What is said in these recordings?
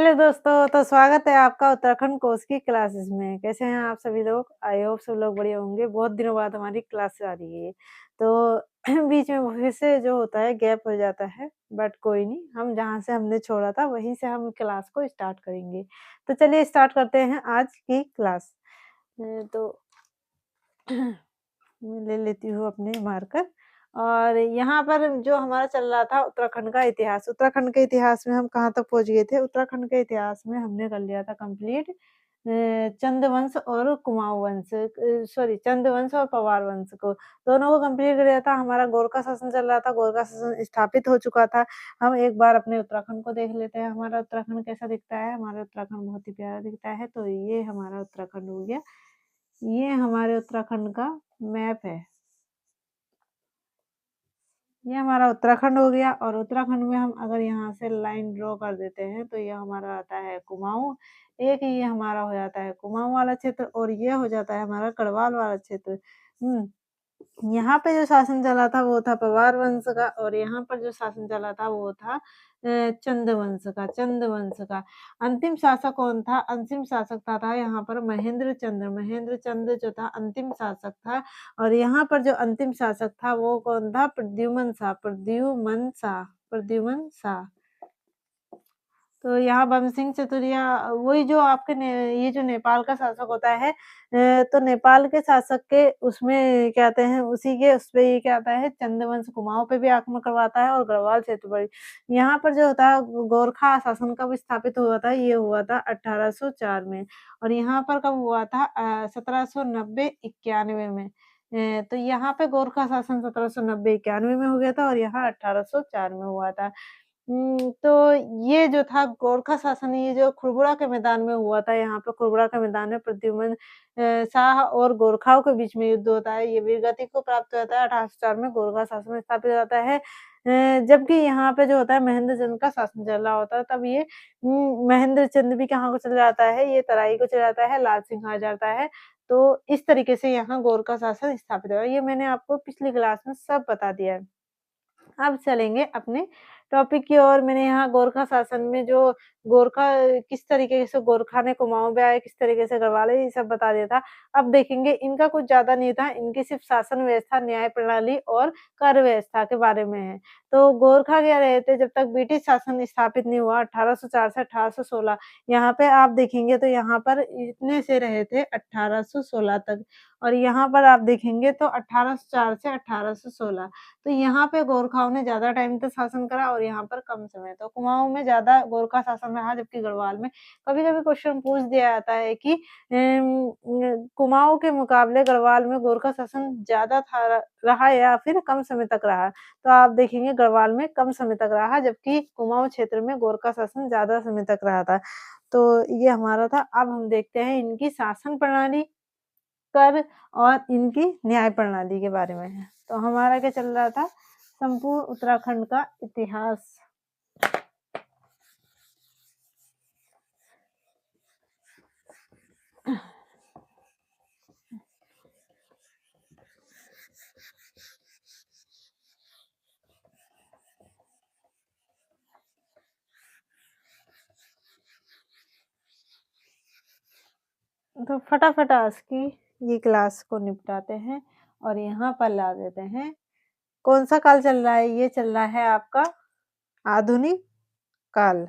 Hello दोस्तों, तो स्वागत है आपका उत्तराखंड कोर्स की क्लासेस में। कैसे हैं आप सभी लोग? आई होप सब लोग बढ़िया होंगे। बहुत दिनों बाद हमारी क्लास आ रही है, तो बीच में फिर से जो होता है गैप हो जाता है, बट कोई नहीं, हम जहाँ से हमने छोड़ा था वहीं से हम क्लास को स्टार्ट करेंगे। तो चलिए स्टार्ट करते हैं आज की क्लास। तो मैं ले लेती हूँ अपने मार्कर और यहाँ पर जो हमारा चल रहा था उत्तराखंड का इतिहास। उत्तराखंड के इतिहास में हम कहाँ तक पहुँच गए थे? उत्तराखंड के इतिहास में हमने कर लिया था कंप्लीट चंद वंश और कुमाऊँ वंश सॉरी चंद वंश और पवार वंश को, दोनों को कंप्लीट कर लिया था। हमारा गोरखा शासन चल रहा था, गोरखा शासन स्थापित हो चुका था। हम एक बार अपने उत्तराखंड को देख लेते हैं, हमारा उत्तराखंड कैसा दिखता है? हमारा उत्तराखंड बहुत ही प्यारा दिखता है। तो ये हमारा उत्तराखंड हो गया, ये हमारे उत्तराखंड का मैप है। ये हमारा उत्तराखंड हो गया और उत्तराखंड में हम अगर यहाँ से लाइन ड्रॉ कर देते हैं तो ये हमारा आता है कुमाऊँ। एक ये हमारा हो जाता है कुमाऊँ वाला क्षेत्र और ये हो जाता है हमारा गढ़वाल वाला क्षेत्र। यहाँ पे जो शासन चला था वो था पवार वंश का और यहाँ पर जो शासन चला था वो था चंद वंश का। अंतिम शासक कौन था? अंतिम शासक था यहाँ पर महेंद्र चंद्र जो था अंतिम शासक था और यहाँ पर जो अंतिम शासक था वो कौन था? प्रद्युमन शाह। तो यहाँ बमसिंह चतुरिया वही जो आपके ये जो नेपाल का शासक होता है तो नेपाल के शासक के उसमें क्या कहते हैं उसी के उस पे ये क्या आता है चंद्रवंश कुमाऊँ पे भी आक्रमण करवाता है और गढ़वाल क्षेत्र पर। यहाँ पर जो होता है गोरखा शासन कब स्थापित हुआ था? ये हुआ था 1804 में और यहाँ पर कब हुआ था 1790-91 में। तो यहाँ पे गोरखा शासन 1790-91 में हो गया था और यहाँ 1804 में हुआ था। तो ये जो था गोरखा शासन ये जो खुरबुड़ा के मैदान में हुआ था, यहाँ पे खुरबुड़ा का मैदान में प्रद्युमन शाह और गोरखाओं के बीच में युद्ध होता है। ये वीरगति को प्राप्त होता है 1804 में गोरखा शासन स्थापित हो जाता है। जबकि यहाँ पे जो होता है महेंद्र चंद का शासन चल रहा होता है तब ये महेंद्र चंद भी कहाँ को चला जाता है? ये तराई को चला जाता है, लाल सिंह आ जाता है। तो इस तरीके से यहाँ गोरखा शासन स्थापित हुआ। ये मैंने आपको पिछली क्लास में सब बता दिया है। अब चलेंगे अपने टॉपिक की ओर। मैंने यहाँ गोरखा शासन में जो गोरखा किस तरीके से गोरखा ने कुमाऊँ पे आए, किस तरीके से गढ़वाले ये सब बता दिया था। अब देखेंगे इनका कुछ ज़्यादा नहीं था, इनकी सिर्फ़ शासन व्यवस्था, न्याय प्रणाली और कार्य व्यवस्था के बारे में है। तो गोरखा क्या रहे थे जब तक ब्रिटिश शासन स्थापित नहीं हुआ 1804 से 1816 यहाँ पे आप देखेंगे तो यहाँ पर इतने से रहे थे 1816 तक और यहाँ पर आप देखेंगे तो 1804 से 1816 तो यहाँ पे गोरखाओं ने ज़्यादा टाइम तक शासन करा और यहाँ पर कम समय। तो कुमाऊँ में ज़्यादा गोरखा शासन रहा जबकि गढ़वाल में कभी-कभी क्वेश्चन पूछ दिया जाता है कि कुमाऊँ के मुकाबले गढ़वाल में गोरखा शासन ज़्यादा था रहा या फिर कम समय तक रहा? तो आप देखेंगे गढ़वाल में कम समय तक रहा जबकि कुमाऊँ क्षेत्र में गोरखा शासन ज़्यादा समय तक रहा था। तो ये हमारा था। अब हम देखते हैं इनकी शासन प्रणाली कर और इनकी न्याय प्रणाली के बारे में है। तो हमारा क्या चल रहा था? संपूर्ण उत्तराखंड का इतिहास। तो फटाफट आज की ये क्लास को निपटाते हैं और यहाँ पर ला देते हैं। कौन-सा काल चल रहा है? ये चल रहा है आपका आधुनिक काल।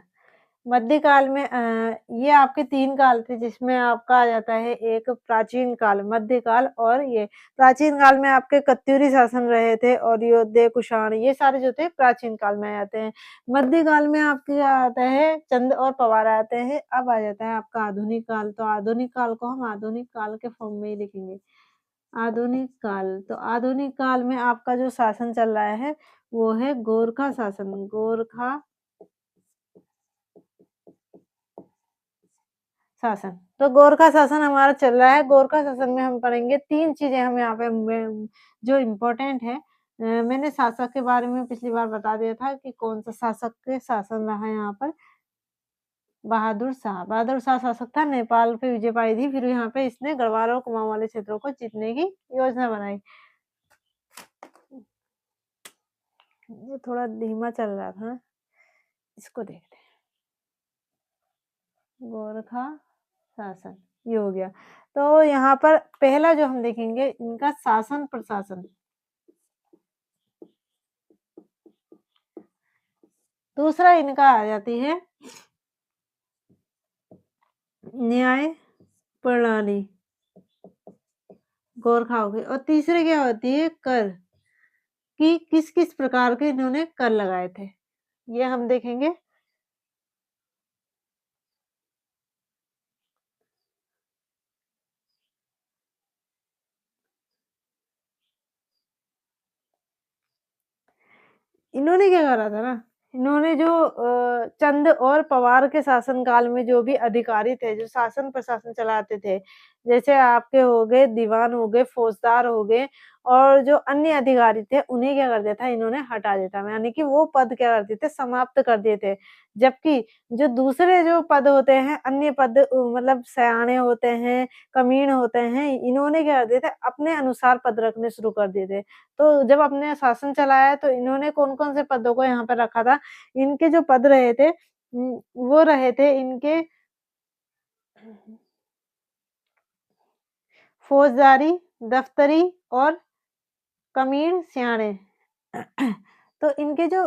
मध्यकाल में ये आपके 3 काल थे जिसमें आपका आ जाता है एक प्राचीन काल, मध्यकाल और ये प्राचीन काल में आपके कत्यूरी शासन रहे थे और योद्धे, कुषाण ये सारे जो थे प्राचीन काल में आते हैं। मध्यकाल में आपके क्या आता है चंद और पवार आते हैं। अब आ जाता है आपका आधुनिक काल, तो आधुनिक काल को हम आधुनिक काल के फॉर्म में ही लिखेंगे। आधुनिक काल, तो आधुनिक काल में आपका जो शासन चल रहा है वो है गोरखा शासन, गोरखा शासन। तो गोरखा शासन हमारा चल रहा है, गोरखा शासन में हम पढ़ेंगे 3 चीज़ें हम यहाँ पे में जो इम्पोर्टेंट है मैंने शासक के बारे में पिछली बार बता दिया था कि कौन-सा शासक के शासन रहा है यहाँ पर, बहादुर शाह। बहादुर शाह शासक था, नेपाल पे विजय पाई थी, फिर यहाँ पे इसने गढ़वाल और कुमाऊँ वाले क्षेत्रों को जीतने की योजना बनाई। ये थोड़ा धीमा चल रहा था, इसको देखते हैं। गोरखा शासन, ये हो गया। तो यहाँ पर पहला जो हम देखेंगे इनका शासन प्रशासन। दूसरा इनका आ जाती है न्याय प्रणाली, गोरखा हो गई। और तीसरी क्या होती है कर, कि किस-किस प्रकार के इन्होंने कर लगाए थे, ये हम देखेंगे। इन्होंने क्या करा था ना, इन्होंने जो चंद और पवार के शासनकाल में जो भी अधिकारी थे, जो शासन प्रशासन चलाते थे, जैसे आपके हो गए दीवान हो गए, फौजदार हो गए और जो अन्य अधिकारी थे, उन्हें क्या कर दिया था, इन्होंने हटा दिया था। यानी कि वो पद क्या कर दिए थे, समाप्त कर दिए थे। जबकि जो दूसरे जो पद होते हैं, अन्य पद मतलब सयाने होते हैं, कमीण होते हैं, इन्होंने क्या कर दिए थे, अपने अनुसार पद रखने शुरू कर दिए थे। तो जब अपने शासन चलाया तो इन्होंने कौन-कौन से पदों को यहाँ पे रखा था? इनके जो पद रहे थे वो रहे थे इनके फौजदारी, दफ्तरी और कमीण स्याणे। तो इनके जो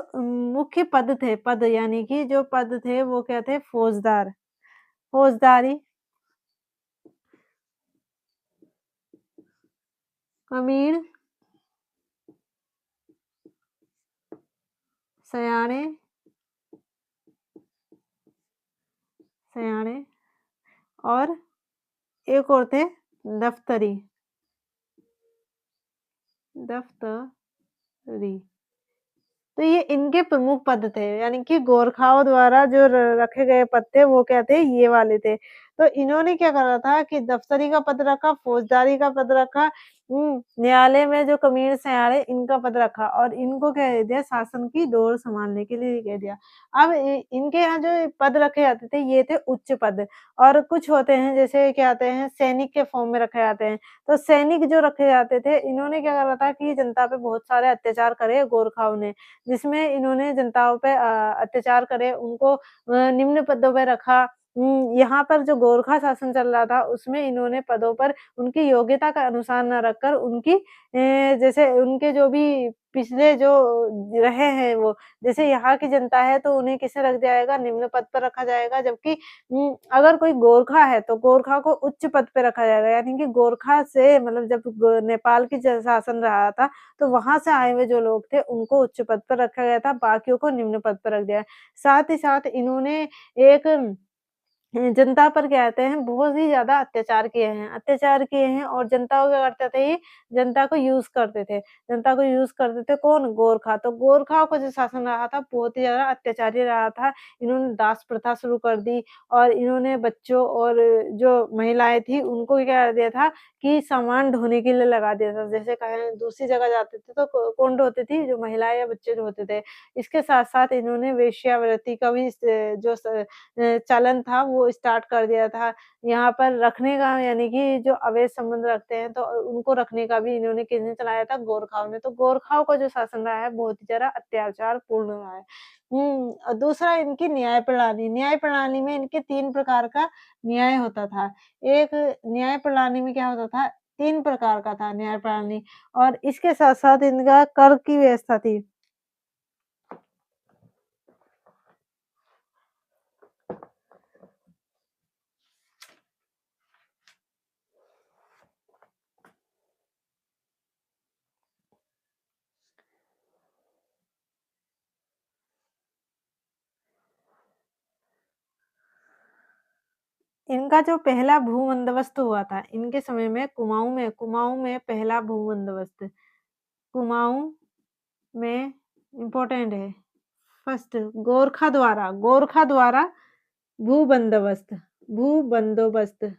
मुख्य पद यानी कि जो पद थे वो क्या थे? फौजदार, फौजदारी, कमीण, सयाणे सयाणे और एक और थे दफ्तरी, दफ्तरी। तो ये इनके प्रमुख पद थे, यानी कि गोरखाओं द्वारा जो रखे गए पद थे वो क्या थे, ये वाले थे। तो इन्होंने क्या करा था कि दफ्तरी का पद रखा, फौजदारी का पद रखा, न्यायालय में जो कमीशन सयाड़े इनका पद रखा और इनको क्या कह दिया, शासन की डोर संभालने के लिए कह दिया। अब इनके यहाँ जो पद रखे जाते थे ये थे उच्च पद और कुछ होते हैं जैसे क्या आते हैं सैनिक के फॉर्म में रखे जाते हैं। तो सैनिक जो रखे जाते थे इन्होंने क्या करा था कि जनता पे बहुत सारे अत्याचार करे गोरखाओं ने, जिसमें इन्होंने जनताओं पे अत्याचार करे, उनको निम्न पदों पे रखा। यहाँ पर जो गोरखा शासन चल रहा था, उसमें इन्होंने पदों पर उनकी योग्यता का अनुसार ना रखकर उनकी जैसे उनके जो भी पिछले जो रहे हैं वो, जैसे यहाँ की जनता है तो उन्हें किसे रख जाएगा, निम्न पद पर रखा जाएगा, जबकि अगर कोई गोरखा है तो गोरखा को उच्च पद पे रखा जाएगा। यानी कि गोरखा से मतलब जब ग नेपाल की ज शासन रहा था तो वहाँ से आए हुए जो लोग थे उनको उच्च पद पर रखा गया था, बाकियों को निम्न पद पर रख दिया है। साथ ही साथ इन्होंने एक जनता पर क्या कहते हैं बहुत ही ज़्यादा अत्याचार किए हैं और जनता को क्या करते थे ये, जनता को यूज़ करते थे। जनता को यूज़ करते थे कौन? गोरखा। तो गोरखाओं का जो शासन रहा था बहुत ही ज़्यादा अत्याचारी रहा था। इन्होंने दास प्रथा शुरू कर दी और इन्होंने बच्चों और जो महिलाएँ थी उनको क्या कर दिया था कि सामान ढोने के लिए लगा दिया था। जैसे कहें दूसरी जगह जाते थे तो कौन ढोती थी? जो महिलाएँ या बच्चे ढोते थे। इसके साथ-साथ इन्होंने वेश्यावृत्ति का भी जो चलन था वो स्टार्ट कर दिया था। यहाँ पर रखने का यानी कि जो अवैध संबंध रखते हैं तो उनको रखने का भी इन्होंने किसने चलाया था? गोरखाओं ने। तो गोरखाओं का जो शासन रहा है बहुत ही ज़्यादा अत्याचारपूर्ण रहा है। और दूसरा इनकी न्याय प्रणाली में इनके 3 प्रकार का न्याय होता था। एक न्याय प्रणाली में क्या होता था? 3 प्रकार का था न्याय प्रणाली और इसके साथ-साथ इनका कर की व्यवस्था थी। इनका जो पहला भू-बंदोबस्त हुआ था, इनके समय में कुमाऊँ में पहला भू-बंदोबस्त, कुमाऊँ में इम्पोर्टेंट है। फर्स्ट गोरखा द्वारा भू-बंदोबस्त भू-बंदोबस्त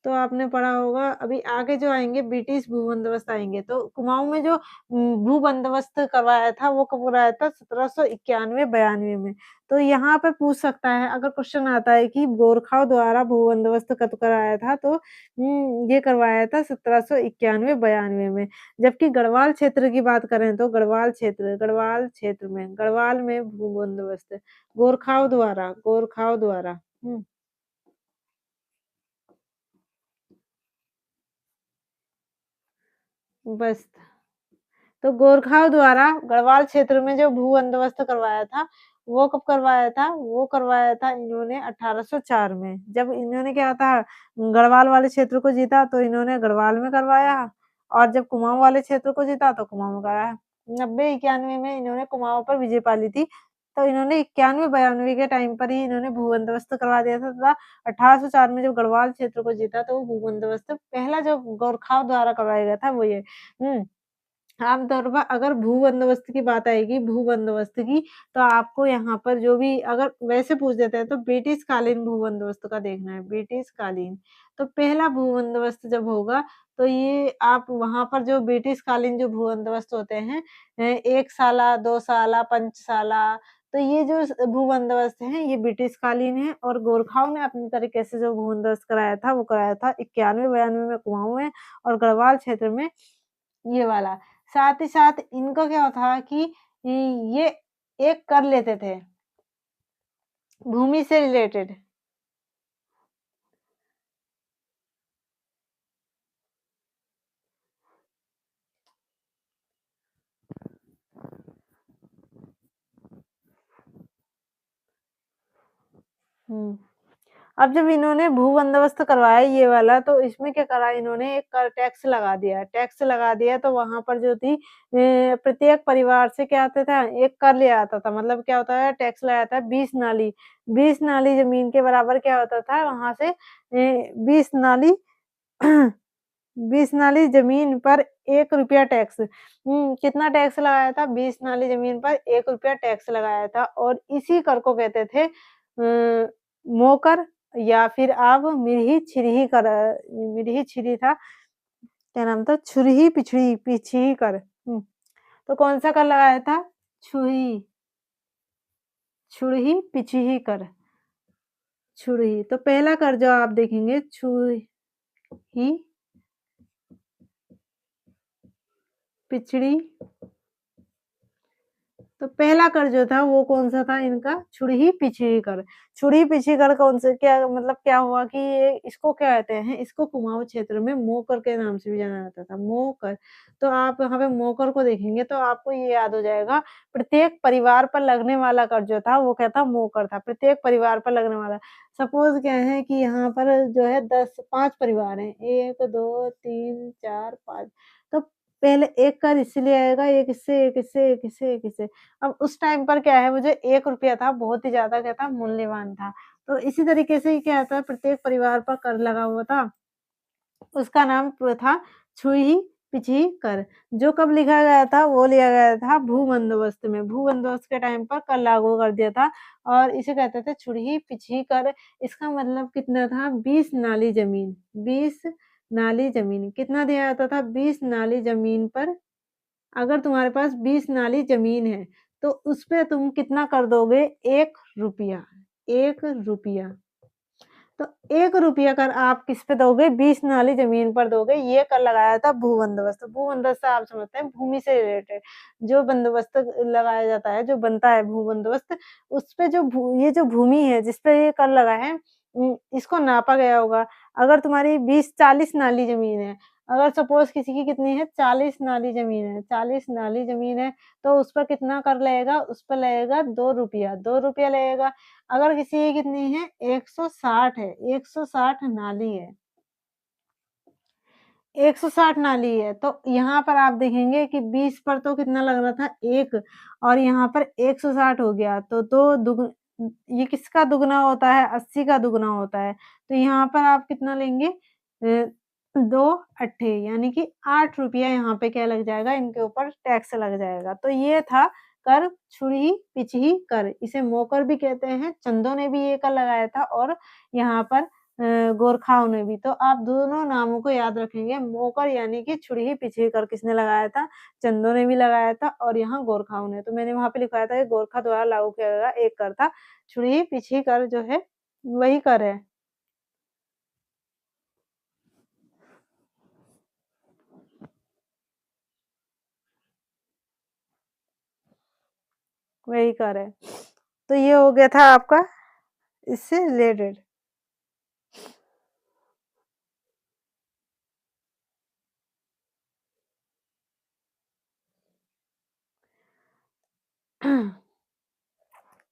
तो आपने पढ़ा होगा, अभी आगे जो आएँगे ब्रिटिश भू-बंदोबस्त आएँगे, तो कुमाऊँ में जो भू-बंदोबस्त करवाया था, वो कब कराया था 1791-92 में। तो यहाँ पे पूछ सकता है, अगर क्वेश्चन आता है कि गोरखाओं द्वारा भू-बंदोबस्त कब कराया था, तो ये करवाया था 1791-92 में। जबकि गढ़वाल क्षेत्र की बात करें तो गढ़वाल में भू-बंदोबस्त गोरखाओं द्वारा। हुँ। बस। तो गोरखाओं द्वारा गढ़वाल क्षेत्र में जो भू बंदोबस्त करवाया था, वो कब करवाया था? वो करवाया था इन्होंने 1804 में। जब इन्होंने क्या था गढ़वाल वाले क्षेत्र को जीता तो इन्होंने गढ़वाल में करवाया और जब कुमाऊँ वाले क्षेत्र को जीता तो कुमाऊँ में कराया। 90-91 में इन्होंने कुमाऊँ पर विजय पा ली थी। तो इन्होंने 91-92 के टाइम पर ही इन्होंने भू बंदोबस्त करवा दिया था तथा 1804 में जब गढ़वाल क्षेत्र को जीता तो वो भू बंदोबस्त पहला जो गोरखाओं द्वारा करवाया गया था वो ये। हुँ। आम तौर पर अगर भू बंदोबस्त की बात आएगी, भू बंदोबस्त की, तो आपको यहाँ पर जो भी अगर वैसे पूछ देते हैं तो ब्रिटिश कालीन भू बंदोबस्त का देखना है, ब्रिटिश कालीन। तो पहला भू बंदोबस्त जब होगा, तो ये आप वहाँ पर जो ब्रिटिश कालीन जो भू बंदोबस्त होते हैं 1 साला, 2 साला, 5 साला, तो ये जो भू बंदोबस्त हैं, ये ब्रिटिश कालीन है और गोरखाओं ने अपने तरीके से जो भू बंदोबस्त कराया था, वो कराया था 91-92 में कुमाऊँ में और गढ़वाल क्षेत्र में ये वाला। साथ ही साथ इनका क्या था कि ये एक कर लेते थे, भूमि से रिलेटेड। हुँ। अब जब इन्होंने भू बंदोबस्त करवाया ये वाला तो इसमें क्या करा इन्होंने एक कर टैक्स लगा दिया। टैक्स लगा दिया तो वहाँ पर जो थी प्रत्येक परिवार से क्या आता था एक कर लिया आता था। मतलब क्या होता है टैक्स लगाया था 20 नाली। 20 नाली ज़मीन के बराबर क्या होता था वहाँ से 20 नाली 20 नाली ज़मीन पर ₹1 टैक्स। कितना टैक्स लगाया था? 20 नाली ज़मीन पर ₹1 टैक्स लगाया था और इसी कर को कहते थे मोकर या फिर आप मिरही-छिरही कर मिरही-छिरी था, क्या नाम था? छुरही-पिछड़ी पिछही कर। तो कौन-सा कर लगाया था? छुही छुरही-पिछही कर, छुरही। तो पहला कर जो आप देखेंगे छुही पिछड़ी तो पहला कर जो था वो कौन-सा था इनका छुरही-पिछही कर। छुरही-पिछही कर कौन से क्या मतलब क्या हुआ कि ये इसको क्या कहते हैं, इसको कुमाऊँ क्षेत्र में मोकर के नाम से भी जाना जाता था, मोकर। तो आप यहाँ पे मोकर को देखेंगे तो आपको ये याद हो जाएगा, प्रत्येक परिवार पर लगने वाला कर जो था वो क्या था मोकर था, प्रत्येक परिवार पर लगने वाला। सपोज़ क्या है कि यहाँ पर जो है 5 परिवार हैं, 1, 2, 3, 4, 5 तो पहले एक कर इसलिए आएगा, एक इससे, एक इससे, एक इससे, एक इससे। अब उस टाइम पर क्या है वो जो ₹1 था बहुत ही ज़्यादा क्या था मूल्यवान था। तो इसी तरीके से ही क्या था प्रत्येक परिवार पर कर लगा हुआ था। उसका नाम था छुई-पिछी कर। जो कब लिखा गया था वो लिया गया था भू बंदोबस्त में। भू बंदोबस्त के टाइम पर कर लागू कर दिया था और इसे कहते थे छुरही-पिछही कर। इसका मतलब कितना था 20 नाली ज़मीन, 20 नाली ज़मीन। कितना दिया जाता था 20 नाली ज़मीन पर अगर तुम्हारे पास 20 नाली ज़मीन है, तो उसपे तुम कितना कर दोगे? ₹1 ₹1 तो ₹1 कर आप किस पे दोगे? 20 नाली ज़मीन पर दोगे, ये कर लगाया था भू बंदोबस्त। भू बंदोबस्त आप समझते हैं भूमि से रिलेटेड जो बंदोबस्त लगाया जाता है, जो बनता है भू बंदोबस्त, उसपे जो ये जो भूमि है, जिस पे ये कर लगा है इसको नापा गया होगा। अगर तुम्हारी 20-40 नाली ज़मीन है, अगर सपोज़ किसी की कितनी है 40 नाली ज़मीन है, 40 नाली ज़मीन है, तो उस पर कितना कर लगेगा? उस पे लगेगा ₹2 लगेगा। अगर किसी की कितनी है 160 है, 160 नाली है, 160 नाली है, तो यहाँ पर आप देखेंगे कि 20 पर तो कितना लग रहा था 1 और यहाँ पर 160 हो गया, तो 2 ये किसका दुगना होता है? 80 का दुगना होता है। तो यहाँ पर आप कितना लेंगे 2 अट्ठे यानी कि ₹8 यहाँ पे क्या लग जाएगा, इनके ऊपर टैक्स लग जाएगा। तो ये था कर, छुरही-पिछही कर, इसे मोकर भी कहते हैं, चंदों ने भी ये कर लगाया था और यहाँ पर गोरखाओं ने भी। तो आप दोनों नामों को याद रखेंगे, मोकर यानी कि छुरही-पिछही कर किसने लगाया था? चंदों ने भी लगाया था और यहाँ गोरखाओं ने। तो मैंने वहाँ पे लिखवाया था कि गोरखा द्वारा लागू किया गया एक कर था, छुरही-पिछही कर जो है, वही कर है, वही कर है। तो ये हो गया था आपका इससे रिलेटेड।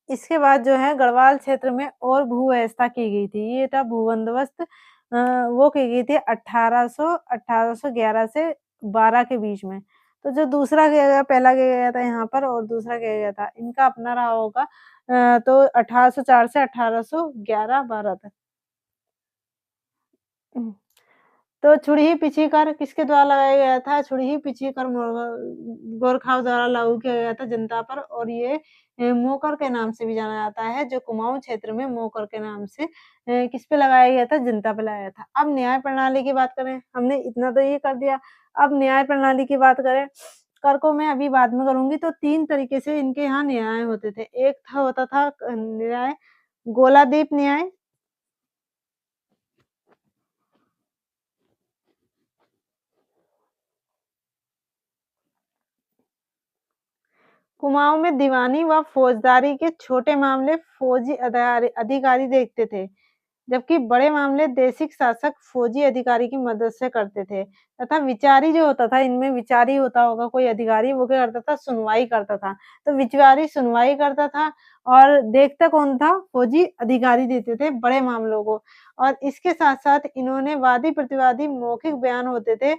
इसके बाद जो है गढ़वाल क्षेत्र में और भू-व्यवस्था की गई थी। ये था भू-बंदोबस्त वो की गई थी 1811 से 12 के बीच में। तो जो दूसरा किया गया, पहला किया गया था यहाँ पर और दूसरा किया गया था, इनका अपना रहा होगा तो 1804 से 1811-12 तक। तो छुड़ही पिछी कर किसके द्वारा लगाया गया था? छुड़ही पिछी कर गोरखाओं द्वारा लागू किया गया था जनता पर और ये मोकर के नाम से भी जाना जाता है, जो कुमाऊँ क्षेत्र में मोकर के नाम से किस पे लगाया गया था? जनता पे लगाया था। अब न्याय प्रणाली की बात करें, हमने इतना तो ये कर दिया, अब न्याय प्रणाली की बात करें, कर को मैं अभी बाद में करूँगी, तो 3 तरीके से इनके यहाँ न्याय होते थे। एक था होता था न्याय गोलादीप न्याय, कुमाऊँ में दीवानी व फौजदारी के छोटे मामले फौजी अधिकारी देखते थे, जबकि बड़े मामले देशिक शासक फौजी अधिकारी की मदद से करते थे तथा विचारी जो होता था, इनमें विचारी होता होगा कोई अधिकारी, वो क्या करता था? सुनवाई करता था। तो विचारी सुनवाई करता था और देखता कौन था? फौजी अधिकारी देते थे बड़े मामलों को। और इसके साथ-साथ इन्होंने वादी-प्रतिवादी मौखिक बयान होते थे,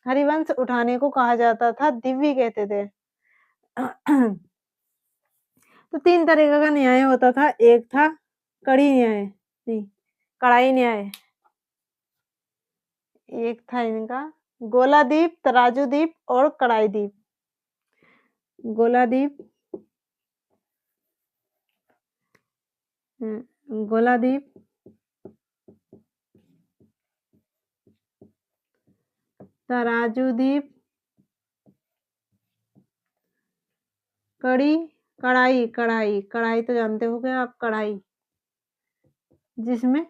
हरिवंश उठाने को कहा जाता था, दिव्य कहते थे। तो 3 तरीके का न्याय होता था। एक था कड़ी न्याय, नहीं, कड़ाई न्याय। एक था इनका गोलादीप, तराजू-दीप और कड़ाई-दीप। गोलादीप गोलादीप, तराजू-दीप, कड़ी, कढ़ाई तो जानते होंगे आप, कढ़ाई, जिसमें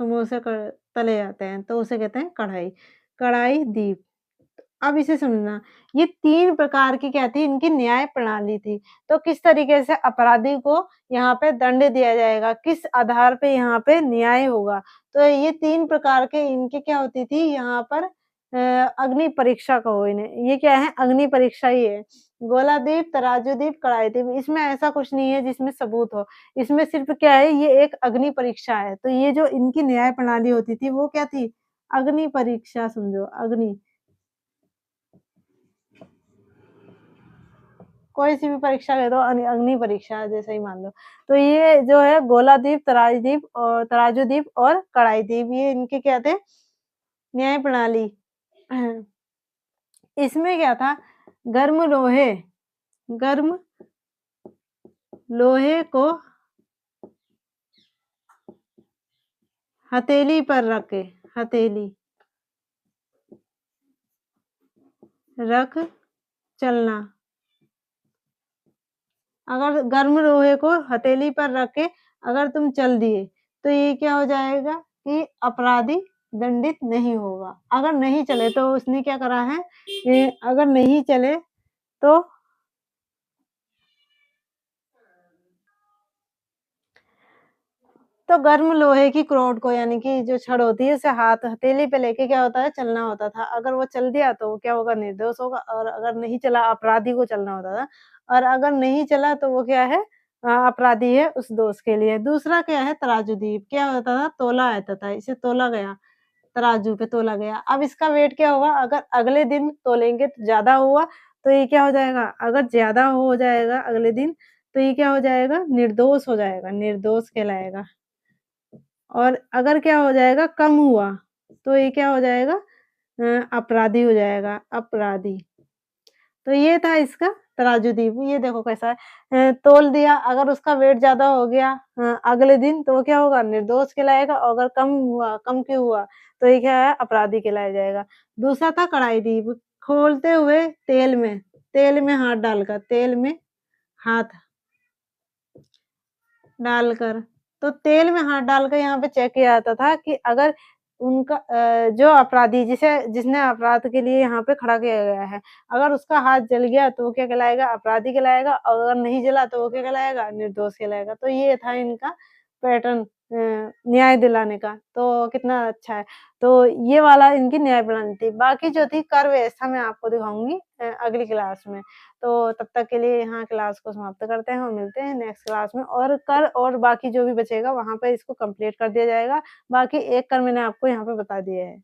समोसे तले जाते हैं, तो उसे कहते हैं कढ़ाई, कढ़ाई-दीप। अब इसे समझना, ये 3 प्रकार की क्या थी? इनकी न्याय प्रणाली थी। तो किस तरीके से अपराधी को यहाँ पे दंड दिया जाएगा, किस आधार पे यहाँ पे न्याय होगा। तो ये 3 प्रकार के इनकी क्या होती थी यहाँ पर अग्नि परीक्षा कहो इन्हें। ये क्या है? अग्नि परीक्षा ही है। गोलादीप, तराजू-दीप, कढ़ाई-दीप, इसमें ऐसा कुछ नहीं है जिसमें सबूत हो। इसमें सिर्फ़ क्या है? ये एक अग्नि परीक्षा है। तो ये जो इनकी न्याय प्रणाली होती थी, वो क्या थी? अग्नि परीक्षा समझो, अग्नि। कोई-सी भी परीक्षा दे दो, अग्नि परीक्षा जैसे ही मान लो। तो ये जो है गोलादीप, तराजू-दीप और कढ़ाई-दीप, ये इनके क्या थे? न्याय प्रणाली। इसमें क्या था? गर्म लोहे गर्म लोहे को हथेली पर रखे, हथेली रख चलना। अगर गर्म लोहे को हथेली पर रख के अगर तुम चल दिए, तो ये क्या हो जाएगा कि अपराधी दंडित नहीं होगा। अगर नहीं चले तो उसने क्या करा है, अगर नहीं चले तो गर्म लोहे की क्रोड को, यानी कि जो छड़ होती है, उसे हथेली पे लेके क्या होता है? चलना होता था। अगर वो चल दिया तो वो क्या होगा? निर्दोष होगा और अगर नहीं चला, अपराधी को चलना होता था और अगर नहीं चला तो वो क्या है? अपराधी है उस दोष के लिए। दूसरा क्या है? तराजू-दीप, क्या होता था? तोला आता था, इसे तोला गया, तराजू पे तोला गया। अब इसका वेट क्या होगा? अगर अगले दिन तोलेंगे तो ज़्यादा हुआ, तो ये क्या हो जाएगा? अगर ज़्यादा हो जाएगा अगले दिन, तो ये क्या हो जाएगा? निर्दोष हो जाएगा, निर्दोष कहलाएगा। और अगर क्या हो जाएगा? कम हुआ, तो ये क्या हो जाएगा? अपराधी हो जाएगा, अपराधी। तो ये था इसका तराजू-दीप, ये देखो कैसा है, तौल दिया, अगर उसका वेट ज़्यादा हो गया अगले दिन, तो वो क्या होगा? निर्दोष कहलाएगा और अगर कम हुआ, कम क्यों हुआ? तो ये क्या है? अपराधी कहलाया जाएगा। दूसरा था कढ़ाई-दीप, खोलते हुए तेल में हाथ डालकर, तेल में हाथ डालकर, तो तेल में हाथ डालकर यहाँ पे चेक किया जाता था कि अगर उनका जो अपराधी जिसने अपराध के लिए यहाँ पे खड़ा किया गया है, अगर उसका हाथ जल गया तो वो क्या कहलाएगा? अपराधी कहलाएगा और अगर नहीं जला तो वो क्या कहलाएगा? निर्दोष कहलाएगा। तो ये था इनका पैटर्न न्याय दिलाने का, तो कितना अच्छा है। तो ये वाला इनकी न्याय प्रणाली थी। बाकी जो थी कर व्यवस्था मैं आपको दिखाऊँगी अगली क्लास में। तो तब तक के लिए यहाँ क्लास को समाप्त करते हैं और मिलते हैं नेक्स्ट क्लास में और कर और बाकी जो भी बचेगा वहाँ पे इसको कंप्लीट कर दिया जाएगा। बाकी एक कर मैंने आपको यहाँ पे बता दिए हैं।